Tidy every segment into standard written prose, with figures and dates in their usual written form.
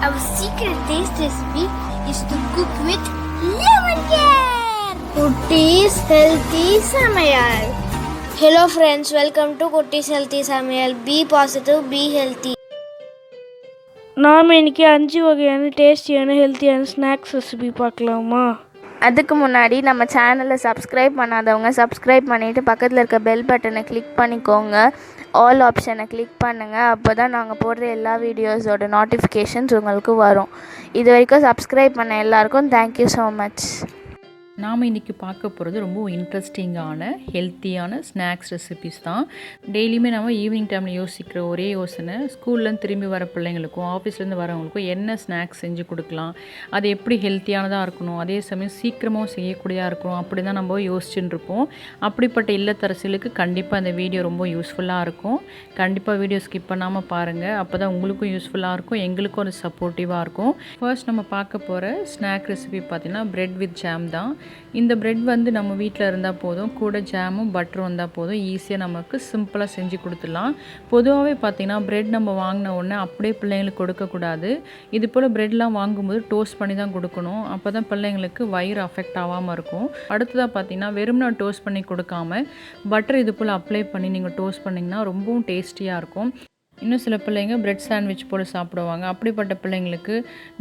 Our secret taste recipe is to cook with lemon care. Kutties Healthy Samayal. Hello friends, welcome to Kutties Healthy Samayal. Be positive, be healthy. நாம் இன்றைக்கி 5 வகையான டேஸ்டியான ஹெல்த்தியான snacks recipe பார்க்கலாமா? அதுக்கு முன்னாடி நம்ம சேனலை சப்ஸ்கிரைப் பண்ணாதவங்க சப்ஸ்கிரைப் பண்ணிவிட்டு பக்கத்தில் இருக்க பெல் பட்டனை கிளிக் பண்ணிக்கோங்க. ஆல் ஆப்ஷனை கிளிக் பண்ணுங்கள். அப்போ தான் நாங்கள் போடுற எல்லா வீடியோஸோட நோட்டிஃபிகேஷன்ஸ் உங்களுக்கு வரும். இது வரைக்கும் சப்ஸ்கிரைப் பண்ண எல்லாருக்கும் தேங்க்யூ ஸோ மச். நாம் இன்றைக்கி பார்க்க போகிறது ரொம்ப இன்ட்ரெஸ்டிங்கான ஹெல்த்தியான ஸ்நாக்ஸ் ரெசிபிஸ் தான். டெய்லியுமே நம்ம ஈவினிங் டைமில் யோசிக்கிற ஒரே யோசனை, ஸ்கூல்லேருந்து திரும்பி வர பிள்ளைங்களுக்கும் ஆஃபீஸ்லேருந்து வரவங்களுக்கும் என்ன ஸ்நாக்ஸ் செஞ்சு கொடுக்கலாம், அது எப்படி ஹெல்த்தியானதாக இருக்கணும், அதே சமயம் சீக்கிரமாக செய்யக்கூடியதாக இருக்கணும், அப்படி தான் நம்ம யோசிச்சுட்டு இருப்போம். அப்படிப்பட்ட இல்லத்தரசிகளுக்கு கண்டிப்பாக இந்த வீடியோ ரொம்ப யூஸ்ஃபுல்லாக இருக்கும். கண்டிப்பாக வீடியோ ஸ்கிப் பண்ணாமல் பாருங்கள். அப்போ தான் உங்களுக்கும் யூஸ்ஃபுல்லாக இருக்கும், எங்களுக்கும் ஒரு சப்போர்ட்டிவாக இருக்கும். ஃபர்ஸ்ட் நம்ம பார்க்க போகிற ஸ்நாக் ரெசிபி பார்த்திங்கன்னா பிரெட் வித் ஜாம் தான். இந்த பிரெட் வந்து நம்ம வீட்டில் இருந்தால் போதும், கூட ஜாமும் பட்டரும் வந்தால் போதும், ஈஸியாக நமக்கு சிம்பிளாக செஞ்சு கொடுத்துடலாம். பொதுவாகவே பார்த்திங்கன்னா பிரெட் நம்ம வாங்கின உடனே அப்படியே பிள்ளைங்களுக்கு கொடுக்கக்கூடாது. இது போல் பிரெட்லாம் வாங்கும்போது டோஸ்ட் பண்ணி தான் கொடுக்கணும். அப்போ தான் பிள்ளைங்களுக்கு வயிறு அஃபெக்ட் ஆகாமல் இருக்கும். அடுத்ததாக பார்த்திங்கன்னா வெறும்னா டோஸ்ட் பண்ணி கொடுக்காம பட்டர் இது போல் அப்ளை பண்ணி நீங்கள் டோஸ்ட் பண்ணிங்கன்னா ரொம்பவும் டேஸ்டியாக இருக்கும். இன்னும் சில பிள்ளைங்க பிரெட் சாண்ட்விச் போல் சாப்பிடுவாங்க. அப்படிப்பட்ட பிள்ளைங்களுக்கு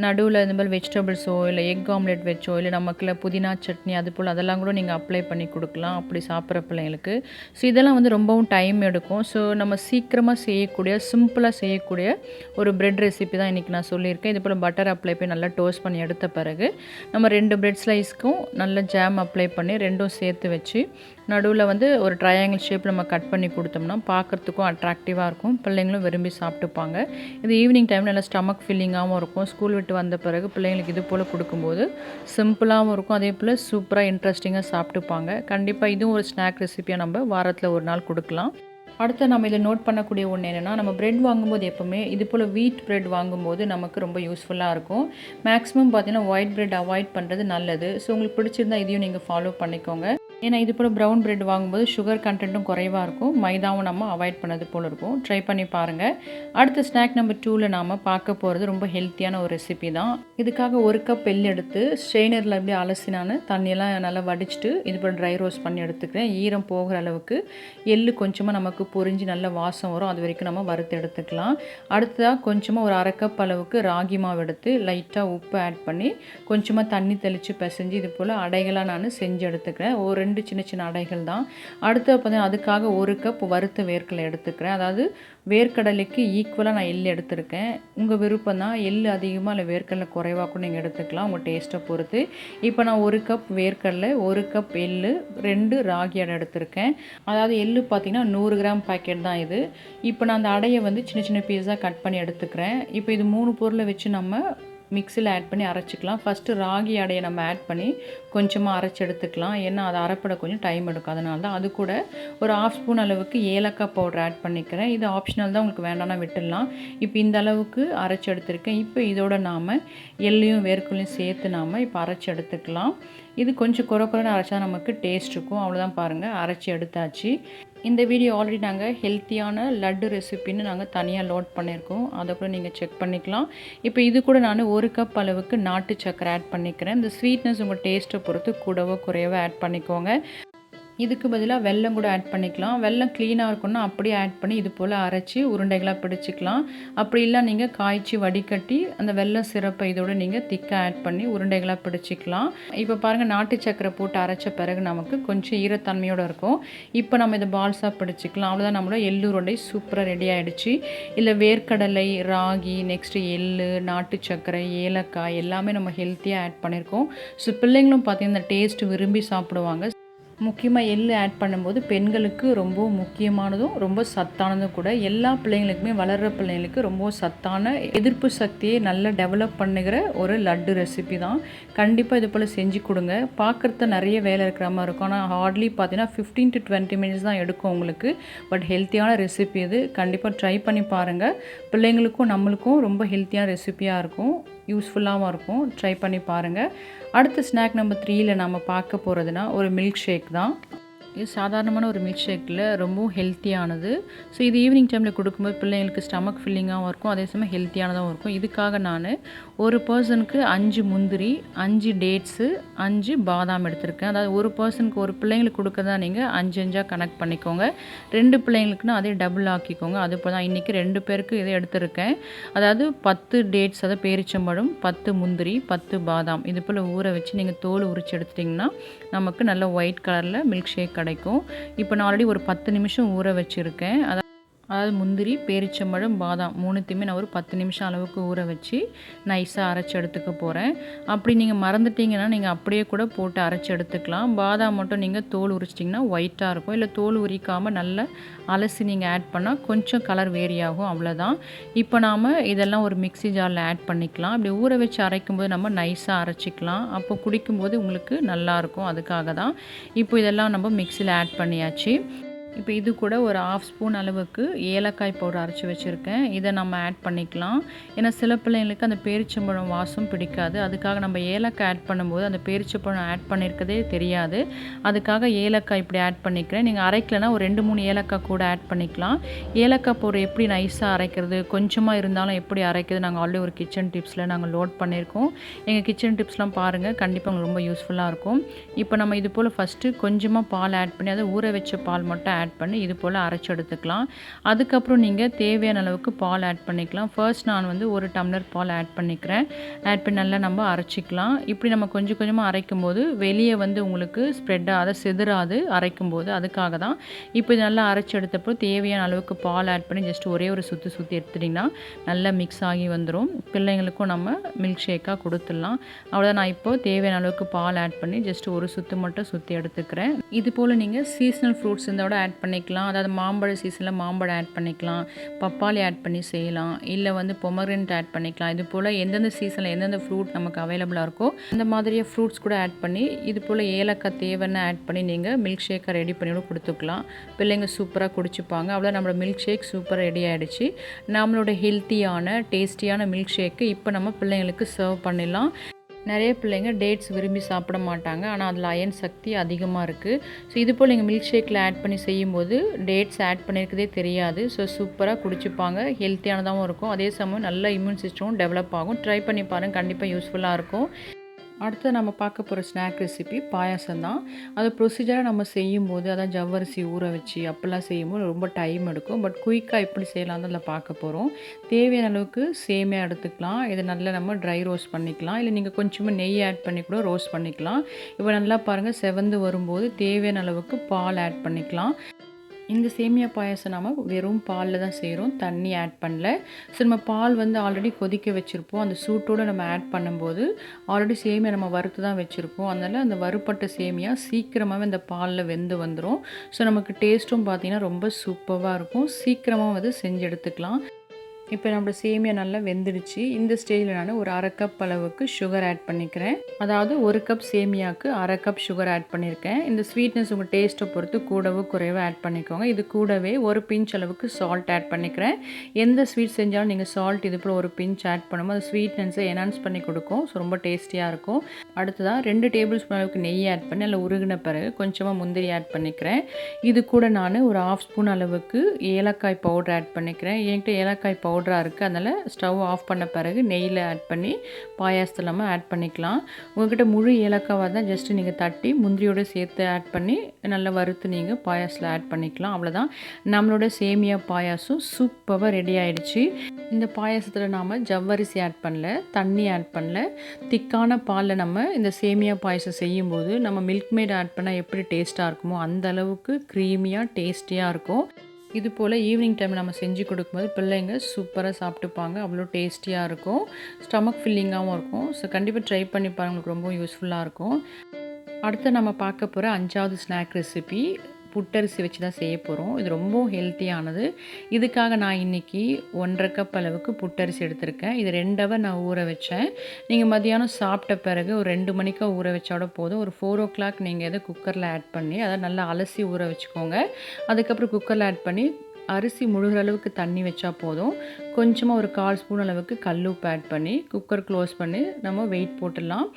நடுவில் இந்த மாதிரி வெஜிடபிள்ஸோ இல்லை எக் ஆம்லெட் வச்சோ இல்லை நமக்குள்ள புதினா சட்னி அது போல் அதெல்லாம் கூட நீங்கள் அப்ளை பண்ணி கொடுக்கலாம் அப்படி சாப்பிட்ற பிள்ளைங்களுக்கு. ஸோ இதெல்லாம் வந்து ரொம்பவும் டைம் எடுக்கும். ஸோ நம்ம சீக்கிரமாக செய்யக்கூடிய சிம்பிளாக செய்யக்கூடிய ஒரு பிரெட் ரெசிபி தான் இன்றைக்கி நான் சொல்லியிருக்கேன். இது போல் பட்டர் அப்ளை பண்ணி நல்லா டோஸ்ட் பண்ணி எடுத்த பிறகு நம்ம 2 பிரெட் ஸ்லைஸ்க்கும் நல்ல ஜாம் அப்ளை பண்ணி ரெண்டும் சேர்த்து வச்சு நடுவில் வந்து ஒரு ட்ரையாங்கிள் ஷேப்பில் நம்ம கட் பண்ணி கொடுத்தோம்னா பார்க்குறதுக்கும் அட்ராக்டிவாக இருக்கும், பிள்ளைங்களும் விரும்பி சாப்பிட்டுப்பாங்க. இது ஈவினிங் டைமில் நல்லா ஸ்டமக் ஃபில்லிங்காகவும் இருக்கும். ஸ்கூல் விட்டு வந்த பிறகு பிள்ளைங்களுக்கு இது போல் கொடுக்கும்போது சிம்பிளாகவும் இருக்கும், அதே போல் சூப்பராக இன்ட்ரெஸ்டிங்காக சாப்பிட்டுப்பாங்க. கண்டிப்பாக இதுவும் ஒரு ஸ்நாக் ரெசிபியாக நம்ம வாரத்தில் ஒரு நாள் கொடுக்கலாம். அடுத்து நம்ம இதில் நோட் பண்ணக்கூடிய ஒன்று என்னென்னா, நம்ம பிரெட் வாங்கும்போது எப்போவுமே இது போல் வீட் பிரெட் வாங்கும்போது நமக்கு ரொம்ப யூஸ்ஃபுல்லாக இருக்கும். மேக்ஸிமம் பார்த்தீங்கன்னா ஒயிட் பிரெட் அவாய்ட் பண்ணுறது நல்லது. ஸோ உங்களுக்கு பிடிச்சிருந்தா இதையும் நீங்கள் ஃபாலோ பண்ணிக்கோங்க. ஏன்னா இது போல் ப்ரௌன் பிரெட் வாங்கும்போது சுகர் கண்டென்ட்டும் குறைவாக இருக்கும், மைதாவும் நம்ம அவாய்ட் பண்ணது போல் இருக்கும். ட்ரை பண்ணி பாருங்கள். அடுத்த ஸ்நாக் நம்பர் 2ல் நாம் பார்க்க போகிறது ரொம்ப ஹெல்த்தியான ஒரு ரெசிபி தான். இதுக்காக 1 கப் எள் எடுத்து ஸ்ட்ரெயினரில் எப்படி அலசினான்னு தண்ணியெல்லாம் நல்லா வடிச்சிட்டு இது போல் ட்ரை ரோஸ்ட் பண்ணி எடுத்துக்கிறேன். ஈரம் போகிற அளவுக்கு எள் கொஞ்சமாக நமக்கு பொரிஞ்சு நல்ல வாசம் வரும், அது வரைக்கும் நம்ம வறுத்து எடுத்துக்கலாம். அடுத்ததாக கொஞ்சமாக ஒரு 1/2 கப் அளவுக்கு ராகி மாவு எடுத்து லைட்டாக உப்பு ஆட் பண்ணி கொஞ்சமாக தண்ணி தெளித்து பிசைஞ்சு இது போல் அடைகளாக நான் செஞ்சு எடுத்துக்கிறேன். ஒரு 2 சின்ன சின்ன அடைகள் தான். அடுத்து பார்த்தீங்கன்னா அதுக்காக 1 கப் வறுத்த வேர்க்கடலை எடுத்துக்கிறேன். அதாவது வேர்க்கடலைக்கு ஈக்குவலாக நான் எள் எடுத்துருக்கேன். உங்கள் விருப்பம் தான், எள் அதிகமாக இல்லை வேர்க்கடலை குறைவாக கூட நீங்கள் எடுத்துக்கலாம் உங்கள் டேஸ்ட்டை பொறுத்து. இப்போ நான் 1 கப் வேர்க்கடலை, 1 கப் எள், 2 ராகி அடை எடுத்திருக்கேன். அதாவது எள் பார்த்திங்கன்னா 100 கிராம் பேக்கெட் தான் இது. இப்போ நான் அந்த அடையை வந்து சின்ன சின்ன பீஸாக கட் பண்ணி எடுத்துக்கிறேன். இப்போ இது 3 பொருளை வச்சு நம்ம மிக்சியில் ஆட் பண்ணி அரைச்சிக்கலாம். ஃபஸ்ட்டு ராகி அடையை நம்ம ஆட் பண்ணி கொஞ்சமாக அரைச்சி எடுத்துக்கலாம். ஏன்னா அது அரைப்பட கொஞ்சம் டைம் எடுக்கும், அதனால தான். அது கூட ஒரு 1/2 ஸ்பூன் அளவுக்கு ஏலக்காய் பவுடர் ஆட் பண்ணிக்கிறேன். இது ஆப்ஷனல் தான், உங்களுக்கு வேண்டாம்னா விட்டுடலாம். இப்போ இந்த அளவுக்கு அரைச்சி எடுத்துருக்கேன். இப்போ இதோட நாம் எள்ளையும் வேர்க்கடலையும் சேர்த்து நாம் இப்போ அரைச்சி எடுத்துக்கலாம். இது கொஞ்சம் குறைன்னு அரைச்சா நமக்கு டேஸ்ட் இருக்கும். அவ்வளோதான், பாருங்கள் அரைச்சி எடுத்தாச்சு. இந்த வீடியோ ஆல்ரெடி நாங்கள் ஹெல்த்தியான லட்டு ரெசிபின்னு நாங்கள் தனியாக லோட் பண்ணியிருக்கோம், அதை கூட நீங்கள் செக் பண்ணிக்கலாம். இப்போ இது கூட நான் 1 கப் அளவுக்கு நாட்டு சக்கரை ஆட் பண்ணிக்கிறேன். இந்த ஸ்வீட்னஸ் உங்கள் டேஸ்ட்டை பொறுத்து கூடவோ குறையவோ ஆட் பண்ணிக்கோங்க. இதுக்கு பதிலாக வெல்லம் கூட ஆட் பண்ணிக்கலாம். வெல்லம் க்ளீனாக இருக்குன்னா அப்படியே ஆட் பண்ணி இது போல் அரைச்சி உருண்டைகளாக பிடிச்சிக்கலாம். அப்படி இல்லை நீங்கள் காய்ச்சி வடிகட்டி அந்த வெல்லம் சிரப்பை இதோடு நீங்கள் திக்காக ஆட் பண்ணி உருண்டைகளாக பிடிச்சிக்கலாம். இப்போ பாருங்கள், நாட்டு சக்கரை போட்டு அரைச்ச பிறகு நமக்கு கொஞ்சம் ஈரத்தன்மையோடு இருக்கும். இப்போ நம்ம இதை பால்ஸாக பிடிச்சிக்கலாம். அவ்வளோதான், நம்மளோட எள்ளு உருண்டை சூப்பராக ரெடி ஆகிடுச்சு. இல்லை வேர்க்கடலை, ராகி, நெக்ஸ்ட்டு எள், நாட்டு சக்கரை, ஏலக்காய் எல்லாமே நம்ம ஹெல்த்தியாக ஆட் பண்ணியிருக்கோம். ஸோ பிள்ளைங்களும் பார்த்திங்கன்னா இந்த டேஸ்ட்டு விரும்பி சாப்பிடுவாங்க. முக்கியமாக எள் ஆட் பண்ணும்போது பெண்களுக்கு ரொம்ப முக்கியமானதும் ரொம்ப சத்தானதும் கூட. எல்லா பிள்ளைங்களுக்குமே, வளர்கிற பிள்ளைங்களுக்கு ரொம்ப சத்தான எதிர்ப்பு சக்தியை நல்லா டெவலப் பண்ணுகிற ஒரு லட்டு ரெசிபி தான். கண்டிப்பாக இது போல் செஞ்சு கொடுங்க. பார்க்குறது நிறைய வேலை இருக்கிற மாதிரி இருக்கும், ஆனால் ஹார்ட்லி பார்த்தீங்கன்னா 15 to 20 மினிட்ஸ் தான் எடுக்கும் உங்களுக்கு. பட் ஹெல்த்தியான ரெசிபி இது, கண்டிப்பாக ட்ரை பண்ணி பாருங்கள். பிள்ளைங்களுக்கும் நம்மளுக்கும் ரொம்ப ஹெல்த்தியான ரெசிபியாக இருக்கும், யூஸ்ஃபுல்லாகவும் இருக்கும். ட்ரை பண்ணி பாருங்கள். அடுத்த ஸ்நாக் நம்பர் 3ல் நம்ம பார்க்க போகிறதுனா ஒரு மில்க் ஷேக் தான். இது சாதாரணமான ஒரு மில்க் ஷேக்கில் ரொம்பவும் ஹெல்த்தியானது. ஸோ இது ஈவினிங் டைமில் கொடுக்கும்போது பிள்ளைங்களுக்கு ஸ்டமக் ஃபில்லிங்காகவும் இருக்கும், அதே சமயம் ஹெல்த்தியானதாகவும் இருக்கும். இதுக்காக நான் ஒரு பர்சனுக்கு 5 முந்திரி, 5 டேட்ஸு, 5 பாதாம் எடுத்திருக்கேன். அதாவது ஒரு பர்சனுக்கு ஒரு பிள்ளைங்களுக்கு கொடுக்கறதா நீங்கள் 5 5 கனெக்ட் பண்ணிக்கோங்க. 2 பிள்ளைங்களுக்குன்னா அதே டபுள் ஆக்கிக்கோங்க. அது போல் தான் இன்றைக்கி 2 பேருக்கு இதை எடுத்திருக்கேன். அதாவது 10 டேட்ஸ், அதாவது பேரிச்சம்பழம், 10 முந்திரி, 10 பாதாம் இது போல் ஊற வச்சு நீங்கள் தோல் உரிச்சு எடுத்துட்டிங்கன்னா நமக்கு நல்ல ஒயிட் கலரில் மில்க் ஷேக் கிடைக்கும். இப்போ நான் ஆல்ரெடி ஒரு 10 நிமிஷம் ஊற வச்சுருக்கேன். அதாவது முந்திரி, பேரிச்சம்பழம், பாதாம் 3த்தையுமே நான் ஒரு 10 நிமிஷம் அளவுக்கு ஊற வச்சு நைஸாக அரைச்சி எடுத்துக்க போகிறேன். அப்படி நீங்கள் மறந்துட்டிங்கன்னா நீங்கள் அப்படியே கூட போட்டு அரைச்சி எடுத்துக்கலாம். பாதாம் மட்டும் நீங்கள் தோல் உரிச்சிட்டிங்கன்னா ஒயிட்டாக இருக்கும். இல்லை தோல் உரிக்காமல் நல்லா அலசி நீங்கள் ஆட் பண்ணால் கொஞ்சம் கலர் வேரி ஆகும், அவ்வளோதான். இப்போ நாம் இதெல்லாம் ஒரு மிக்ஸி ஜாரில் ஆட் பண்ணிக்கலாம். அப்படி ஊற வச்சு அரைக்கும்போது நம்ம நைஸாக அரைச்சிக்கலாம். அப்போ குடிக்கும்போது உங்களுக்கு நல்லாயிருக்கும், அதுக்காக தான். இப்போ இதெல்லாம் நம்ம மிக்ஸியில் ஆட் பண்ணியாச்சு. இப்போ இது கூட ஒரு 1/2 ஸ்பூன் அளவுக்கு ஏலக்காய் பவுடர் அரைச்சி வச்சுருக்கேன். இதை நம்ம ஆட் பண்ணிக்கலாம். ஏன்னா சில பிள்ளைங்களுக்கு அந்த பேரிச்சம்பழம் வாசம் பிடிக்காது. அதுக்காக நம்ம ஏலக்காய் ஆட் பண்ணும்போது அந்த பேரிச்சம்பழம் ஆட் பண்ணியிருக்கதே தெரியாது. அதுக்காக ஏலக்காய் இப்படி ஆட் பண்ணிக்கிறேன். நீங்கள் அரைக்கலைன்னா ஒரு 2-3 ஏலக்காய் கூட ஆட் பண்ணிக்கலாம். ஏலக்காய் பவுடர் எப்படி நைஸாக அரைக்கிறது, கொஞ்சமாக இருந்தாலும் எப்படி அரைக்கிறது, நாங்கள் ஆல்ரெடி ஒரு கிச்சன் டிப்ஸில் நாங்கள் லோட் பண்ணியிருக்கோம். எங்கள் கிச்சன் டிப்ஸ்லாம் பாருங்கள், கண்டிப்பாக உங்களுக்கு ரொம்ப யூஸ்ஃபுல்லாக இருக்கும். இப்போ நம்ம இது போல் ஃபஸ்ட்டு கொஞ்சமாக பால் ஆட் பண்ணி, அதை ஊற வச்ச பால் மட்டும் ஆட் பண்ணி இது போல் அரைச்சி எடுத்துக்கலாம். அதுக்கப்புறம் நீங்கள் தேவையான அளவுக்கு பால் ஆட் பண்ணிக்கலாம். ஃபர்ஸ்ட் நான் வந்து 1 டம்ளர் பால் ஆட் பண்ணிக்கிறேன். ஆட் பண்ணி நல்லா நம்ம அரைச்சிக்கலாம். இப்படி நம்ம கொஞ்சம் கொஞ்சமாக அரைக்கும்போது வெளியே வந்து உங்களுக்கு ஸ்ப்ரெட்டாக அதை செதுறாது அரைக்கும்போது, அதுக்காக தான். இப்போ இது நல்லா அரைச்சி எடுத்தப்போ தேவையான அளவுக்கு பால் ஆட் பண்ணி ஜஸ்ட் ஒரே ஒரு சுற்றி எடுத்துட்டிங்கன்னா நல்லா மிக்ஸ் ஆகி வந்துடும். பிள்ளைங்களுக்கும் நம்ம மில்க் ஷேக்காக கொடுத்துடலாம். அவ்வளோதான். நான் இப்போது தேவையான அளவுக்கு பால் ஆட் பண்ணி ஜஸ்ட் ஒரு சுற்று மட்டும் சுற்றி எடுத்துக்கிறேன். இது போல் நீங்கள் சீசனல் ஃப்ரூட்ஸ் இதோட ஆட் பண்ணிக்கலாம். அதாவது மாம்பழ சீசனில் மாம்பழம் ஆட் பண்ணிக்கலாம், பப்பாளி ஆட் பண்ணி செய்யலாம், இல்லை வந்து பொமக்ரேனட் ஆட் பண்ணிக்கலாம். இது போல் எந்தெந்த சீசனில் எந்தெந்த ஃப்ரூட் நமக்கு அவைலபிளாக இருக்கோ அந்த மாதிரியே ஃப்ரூட்ஸ் கூட ஆட் பண்ணி இது போல் ஏலக்காய் தேவைன்னு ஆட் பண்ணி நீங்கள் மில்க் ஷேக்கை ரெடி பண்ணி கூட கொடுத்துக்கலாம். பிள்ளைங்க சூப்பராக குடிச்சுப்பாங்க. அவ்வளோ நம்மளோட மில்க் ஷேக் சூப்பராக ரெடி ஆகிடுச்சு. நம்மளோட ஹெல்த்தியான டேஸ்டியான மில்க் ஷேக்கு இப்போ நம்ம பிள்ளைங்களுக்கு சர்வ் பண்ணிடலாம். நிறைய பிள்ளைங்க டேட்ஸ் விரும்பி சாப்பிட மாட்டாங்க, ஆனால் அதில் அயன் சக்தி அதிகமாக இருக்குது. ஸோ இது போல் நீங்கள் மில்க் ஷேக்கில் ஆட் பண்ணி செய்யும்போது டேட்ஸ் ஆட் பண்ணியிருக்கதே தெரியாது. ஸோ சூப்பராக குடிச்சுப்பாங்க, ஹெல்த்தியானதாகவும் இருக்கும், அதே சமயம் நல்ல இம்யூன் சிஸ்டமும் டெவலப் ஆகும். ட்ரை பண்ணி பாருங்கள், கண்டிப்பாக யூஸ்ஃபுல்லாக இருக்கும். அடுத்து நம்ம பார்க்க போகிற ஸ்நாக் ரெசிபி பாயாசம் தான். அது ப்ரொசீஜராக நம்ம செய்யும்போது, அதான் ஜவ்வரிசி ஊற வச்சு அப்போல்லாம் செய்யும்போது ரொம்ப டைம் எடுக்கும். பட் குயிக்காக எப்படி செய்யலாம் அதில் பார்க்க போகிறோம். தேவையான அளவுக்கு சேமியா எடுத்துக்கலாம். இதை நல்லா நம்ம ட்ரை ரோஸ்ட் பண்ணிக்கலாம், இல்லை நீங்கள் கொஞ்சமாக நெய் ஆட் பண்ணி கூட ரோஸ்ட் பண்ணிக்கலாம். இப்போ நல்லா பாருங்கள், செவந்து வரும்போது தேவையான அளவுக்கு பால் ஆட் பண்ணிக்கலாம். இந்த சேமியா பாயாசம் நம்ம வெறும் பாலில் தான் செய்கிறோம், தண்ணி ஆட் பண்ணல. ஸோ நம்ம பால் வந்து ஆல்ரெடி கொதிக்க வச்சுருப்போம். அந்த சூட்டோடு நம்ம ஆட் பண்ணும்போது ஆல்ரெடி சேமியா நம்ம வறுத்து தான் வச்சுருப்போம். அதனால் அந்த வறுப்பட்ட சேமியா சீக்கிரமாகவே இந்த பாலில் வெந்து வந்துடும். ஸோ நமக்கு டேஸ்ட்டும் பார்த்திங்கன்னா ரொம்ப சூப்பராக இருக்கும். சீக்கிரமாக வந்து செஞ்சு எடுத்துக்கலாம். இப்போ நம்மளோட சேமியா நல்லா வெந்துடுச்சு. இந்த ஸ்டேஜில் நான் ஒரு 1/2 கப் அளவுக்கு சுகர் ஆட் பண்ணிக்கிறேன். அதாவது 1 கப் சேமியாவுக்கு 1/2 கப் சுகர் ஆட் பண்ணியிருக்கேன். இந்த ஸ்வீட்னஸ் உங்கள் டேஸ்ட்டை பொறுத்து கூடவோ குறைவோ ஆட் பண்ணிக்கோங்க. இது கூடவே ஒரு பிஞ்ச் அளவுக்கு சால்ட் ஆட் பண்ணிக்கிறேன். எந்த ஸ்வீட் செஞ்சாலும் நீங்கள் சால்ட் இது போல் ஒரு பிஞ்ச் ஆட் பண்ணும்போது அது ஸ்வீட்னஸை என்ஹான்ஸ் பண்ணி கொடுக்கும். ஸோ ரொம்ப டேஸ்டியாக இருக்கும். அடுத்ததாக 2 டேபிள் ஸ்பூன் அளவுக்கு நெய் ஆட் பண்ணி நல்லா உருகின பிறகு கொஞ்சமாக முந்திரி ஆட் பண்ணிக்கிறேன். இது கூட நான் ஒரு 1/2 ஸ்பூன் அளவுக்கு ஏலக்காய் பவுடர் ஆட் பண்ணிக்கிறேன். என்கிட்ட ஏலக்காய் பவுடராக இருக்குது, அதனால் ஸ்டவ் ஆஃப் பண்ண பிறகு நெய்யில் ஆட் பண்ணி பாயாசத்தில் நம்ம ஆட் பண்ணிக்கலாம். உங்கள்கிட்ட முழு ஏலக்காவாக தான் ஜஸ்ட்டு நீங்கள் தட்டி முந்திரியோடு சேர்த்து ஆட் பண்ணி நல்லா வறுத்து நீங்கள் பாயாசத்தில் ஆட் பண்ணிக்கலாம். அவ்வளோதான், நம்மளோட சேமியா பாயாசம் சூப்பராக ரெடி ஆகிடுச்சு. இந்த பாயாசத்தில் நாம் ஜவ்வரிசி ஆட் பண்ணல, தண்ணி ஆட் பண்ணல, திக்கான பாலில் நம்ம இந்த சேமியா பாயாசம் செய்யும்போது நம்ம மில்க் மேட் ஆட் பண்ணால் எப்படி டேஸ்ட்டாக இருக்குமோ அந்த அளவுக்கு க்ரீமியாக டேஸ்டியாக இருக்கும். இது போல் ஈவினிங் டைம் நம்ம செஞ்சு கொடுக்கும்போது பிள்ளைங்க சூப்பராக சாப்பிட்டுப்பாங்க. அவ்வளோ டேஸ்டியாக இருக்கும், ஸ்டமக் ஃபில்லிங்காகவும் இருக்கும். ஸோ கண்டிப்பாக ட்ரை பண்ணி பாருங்க, உங்களுக்கு ரொம்ப யூஸ்ஃபுல்லாக இருக்கும். அடுத்து நம்ம பார்க்க போகிற 5வது ஸ்நாக் ரெசிபி புட்டரிசி வச்சு தான் செய்ய போகிறோம். இது ரொம்ப ஹெல்த்தியானது. இதுக்காக நான் இன்றைக்கி 1/2 கப் அளவுக்கு புட்டரிசி எடுத்திருக்கேன். இது 2 ஹவர் நான் ஊற வச்சேன். நீங்கள் மதியானம் சாப்பிட்ட பிறகு ஒரு 2 மணிக்கா ஊற வச்சாட போதும். ஒரு 4 o'clock நீங்கள் இதை குக்கரில் ஆட் பண்ணி அதை நல்லா அலசி ஊற வச்சுக்கோங்க. அதுக்கப்புறம் குக்கரில் ஆட் பண்ணி அரிசி முழுகிற அளவுக்கு தண்ணி வச்சா போதும். கொஞ்சமாக ஒரு 1/4 ஸ்பூன் அளவுக்கு கல்லுப்பு ஆட் பண்ணி குக்கர் க்ளோஸ் பண்ணி நம்ம வெயிட் போட்டுடலாம்.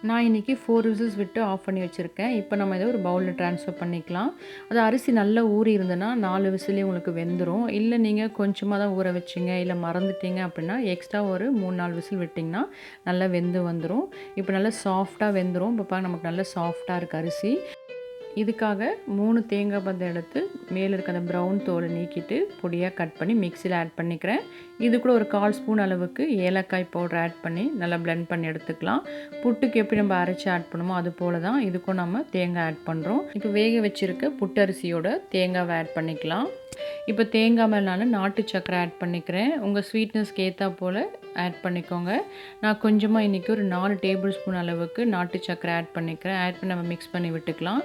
நான் இன்றைக்கி 4 விசில்ஸ் விட்டு ஆஃப் பண்ணி வச்சுருக்கேன். இப்போ நம்ம இதை ஒரு பவுலில் ட்ரான்ஸ்ஃபர் பண்ணிக்கலாம். அது அரிசி நல்லா ஊறி இருந்ததுன்னா 4 விசிலே உங்களுக்கு வெந்துடும். இல்லை நீங்கள் கொஞ்சமாக தான் ஊற வச்சிங்க இல்லை மறந்துட்டீங்க அப்படின்னா எக்ஸ்ட்ரா ஒரு 3-4 விசில் விட்டிங்கன்னா நல்லா வெந்து வந்துடும். இப்போ நல்லா சாஃப்டாக வெந்துடும். இப்போ பாருங்க நமக்கு நல்லா சாஃப்டாக இருக்குது அரிசி. இதுக்காக 3 தேங்காய் பந்தம் எடுத்து மேலே இருக்க அந்த ப்ரௌன் தோலை நீக்கிட்டு பொடியாக கட் பண்ணி மிக்சியில் ஆட் பண்ணிக்கிறேன். இது கூட ஒரு 1/4 ஸ்பூன் அளவுக்கு ஏலக்காய் பவுடர் ஆட் பண்ணி நல்லா பிளெண்ட் பண்ணி எடுத்துக்கலாம். புட்டுக்கு எப்படி நம்ம அரைச்சி ஆட் பண்ணுமோ அது போல தான் இதுக்கும் நம்ம தேங்காய் ஆட் பண்ணுறோம். இப்போ வேக வச்சுருக்க புட்டரிசியோட தேங்காவை ஆட் பண்ணிக்கலாம். இப்போ தேங்காய் மேலே நான் நாட்டு சக்கரை ஆட் பண்ணிக்கிறேன். உங்கள் ஸ்வீட்னஸ்க்கு ஏற்றா போல் ஆட் பண்ணிக்கோங்க. நான் கொஞ்சமாக இன்றைக்கி ஒரு 4 டேபிள் ஸ்பூன் அளவுக்கு நாட்டு சக்கரை ஆட் பண்ணிக்கிறேன். ஆட் பண்ணி நம்ம மிக்ஸ் பண்ணி விட்டுக்கலாம்.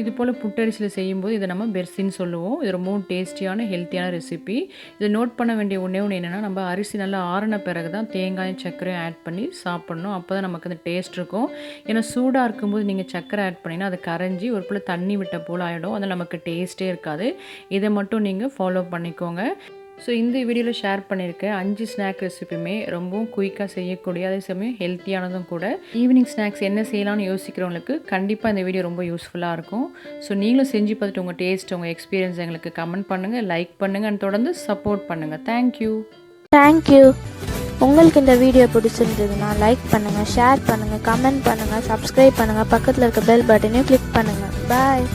இது போல் புட்டரிசியில் செய்யும்போது இதை நம்ம பெர்சின்னு சொல்லுவோம். இது ரொம்பவும் டேஸ்டியான ஹெல்த்தியான ரெசிபி. இதை நோட் பண்ண வேண்டிய ஒன்று என்னென்னா, நம்ம அரிசி நல்லா ஆறின பிறகு தான் தேங்காயும் சர்க்கரையும் ஆட் பண்ணி சாப்பிட்ணும். அப்போ தான் நமக்கு அந்த டேஸ்ட் இருக்கும். ஏன்னா சூடாக இருக்கும்போது நீங்கள் சர்க்கரை ஆட் பண்ணிங்கன்னா அது கரைஞ்சி ஒரு போல் தண்ணி விட்ட போல் ஆகிடும். அதில் நமக்கு டேஸ்ட்டே இருக்காது. இதை மட்டும் நீங்கள் ஃபாலோ பண்ணிக்கோங்க. ஸோ இந்த வீடியோவில் ஷேர் பண்ணியிருக்கேன் 5 ஸ்நாக் ரெசிபியுமே ரொம்பவும் குயிக்காக செய்யக்கூடிய அதே சமயம் ஹெல்த்தியானதும் கூட. ஈவினிங் ஸ்நாக்ஸ் என்ன செய்யலாம்னு யோசிக்கிறவங்களுக்கு கண்டிப்பாக இந்த வீடியோ ரொம்ப யூஸ்ஃபுல்லாக இருக்கும். ஸோ நீங்களும் செஞ்சு பார்த்துட்டு உங்கள் டேஸ்ட் உங்கள் எக்ஸ்பீரியன்ஸ் எங்களுக்கு கமெண்ட் பண்ணுங்கள், லைக் பண்ணுங்கள் அண்ட் தொடர்ந்து சப்போர்ட் பண்ணுங்கள். தேங்க்யூ. உங்களுக்கு இந்த வீடியோ பிடிச்சிருந்ததுன்னா லைக் பண்ணுங்கள், ஷேர் பண்ணுங்கள், கமெண்ட் பண்ணுங்கள், சப்ஸ்கிரைப் பண்ணுங்கள், பக்கத்தில் இருக்க பெல் பட்டனையும் கிளிக் பண்ணுங்கள். பாய்.